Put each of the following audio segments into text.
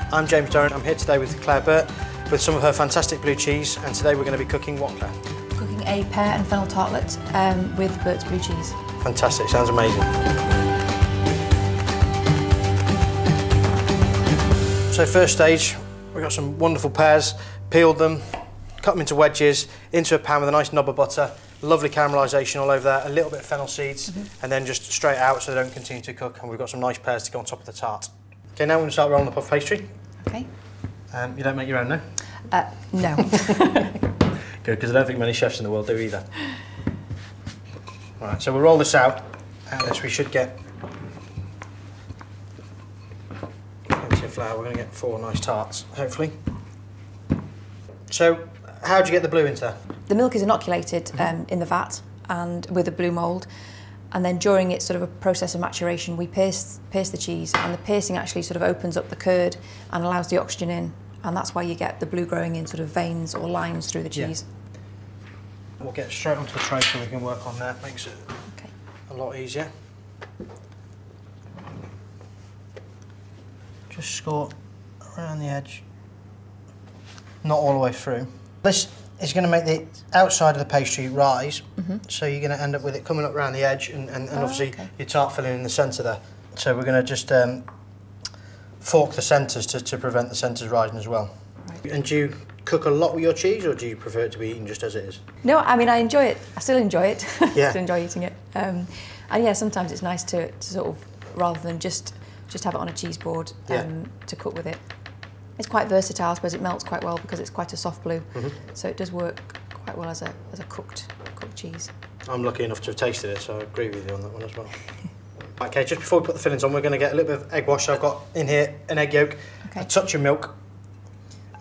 I'm James Durrant. I'm here today with Claire Burt with some of her fantastic blue cheese, and today we're going to be cooking what, Claire? Cooking a pear and fennel tartlet with Burt's blue cheese. Fantastic, sounds amazing. So first stage, we've got some wonderful pears, peeled them, cut them into wedges, into a pan with a nice knob of butter, lovely caramelisation all over there, a little bit of fennel seeds, and then just straight out so they don't continue to cook, and we've got some nice pears to go on top of the tart. Okay, now we're going to start rolling the puff pastry. Okay. You don't make your own, no? No. Good, because I don't think many chefs in the world do either. Right, so we'll roll this out, and this we should get plenty of flour. We're going to get 4 nice tarts, hopefully. So, how do you get the blue into there? The milk is inoculated in the vat and with a blue mould, and then during its sort of a process of maturation we pierce the cheese, and the piercing actually sort of opens up the curd and allows the oxygen in, and that's why you get the blue growing in sort of veins or lines through the cheese. Yeah. We'll get straight onto the tray so we can work on that. Makes it a lot easier. Just score around the edge, not all the way through. This is going to make the outside of the pastry rise, so you're going to end up with it coming up around the edge and obviously your tart filling in the centre there. So we're going to just fork the centres to prevent the centres rising as well. Right. And do you cook a lot with your cheese, or do you prefer it to be eaten just as it is? No, I mean I enjoy it. I still enjoy it. Yeah. I still enjoy eating it. And yeah, sometimes it's nice to sort of, rather than just have it on a cheese board, to cook with it. It's quite versatile, I suppose. It melts quite well because it's quite a soft blue, so it does work quite well as a cooked cheese. I'm lucky enough to have tasted it, so I agree with you on that one as well. Okay, just before we put the fillings on, we're going to get a little bit of egg wash. I've got in here an egg yolk, a touch of milk,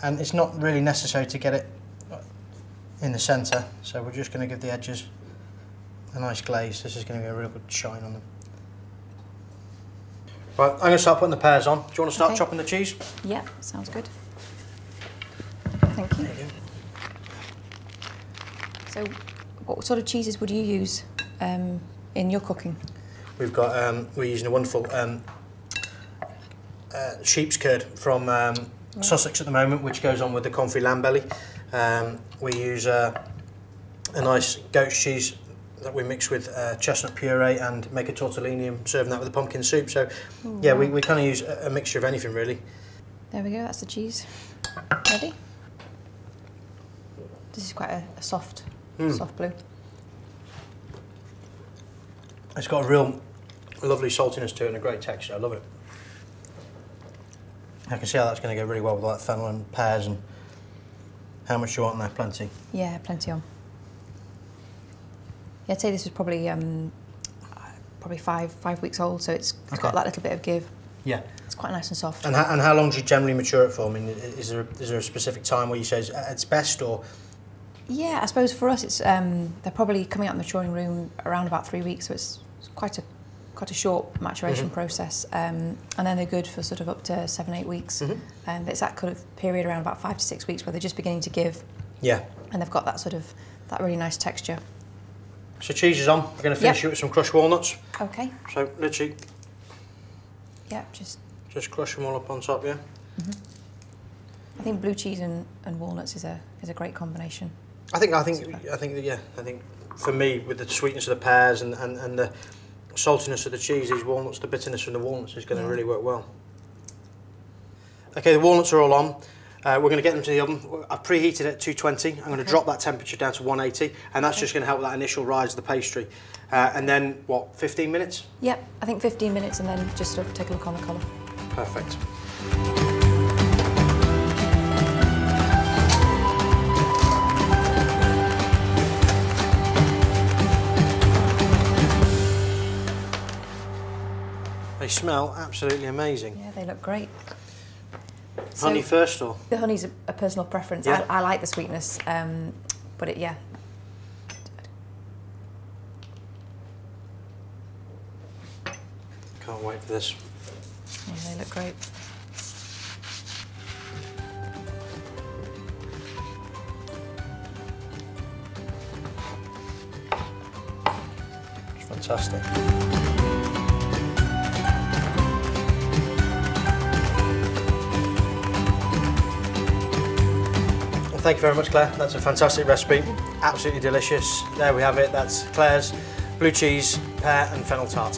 and it's not really necessary to get it in the centre, so we're just going to give the edges a nice glaze. This is going to be a real good shine on them. Right, I'm going to start putting the pears on. Do you want to start chopping the cheese? Yeah, sounds good. Thank you. There you go. So, what sort of cheeses would you use in your cooking? We've got, we're using a wonderful sheep's curd from Sussex at the moment, which goes on with the confit lamb belly. We use a nice goat's cheese that we mix with chestnut puree and make a tortellini and serving that with a pumpkin soup. So, yeah, we kind of use a mixture of anything, really. There we go, that's the cheese. Ready? This is quite a soft blue. It's got a real lovely saltiness to it and a great texture. I love it. I can see how that's going to go really well with like fennel and pears. And how much do you want in there? Plenty? Yeah, plenty on. Yeah, I'd say this was probably 5 weeks old, so it's got that little bit of give. Yeah. It's quite nice and soft. And how long do you generally mature it for? I mean, is there a specific time where you say it's best, or? Yeah, I suppose for us it's they're probably coming out in the maturing room around about 3 weeks, so it's quite a short maturation process, and then they're good for sort of up to 7-8 weeks. It's that kind of period around about 5 to 6 weeks where they're just beginning to give. Yeah. And they've got that really nice texture. So cheese is on. We're going to finish it with some crushed walnuts. Okay. So literally. Yeah, just crush them all up on top, yeah. I think blue cheese and walnuts is a great combination. I think for me, with the sweetness of the pears and the saltiness of the cheese, these walnuts, the bitterness from the walnuts is going to really work well. Okay, the walnuts are all on. We're going to get them to the oven. I've preheated it at 220. I'm going to drop that temperature down to 180, and that's just going to help with that initial rise of the pastry. And then, what, 15 minutes? Yep, I think 15 minutes, and then just sort of take a look on the colour. Perfect. They smell absolutely amazing. Yeah, they look great. Honey first, or? The honey's a personal preference. Yeah. I like the sweetness, but yeah. Can't wait for this. Yeah, they look great. It's fantastic. thank you very much, Claire. That's a fantastic recipe. Absolutely delicious. There we have it. That's Claire's blue cheese, pear and fennel tart.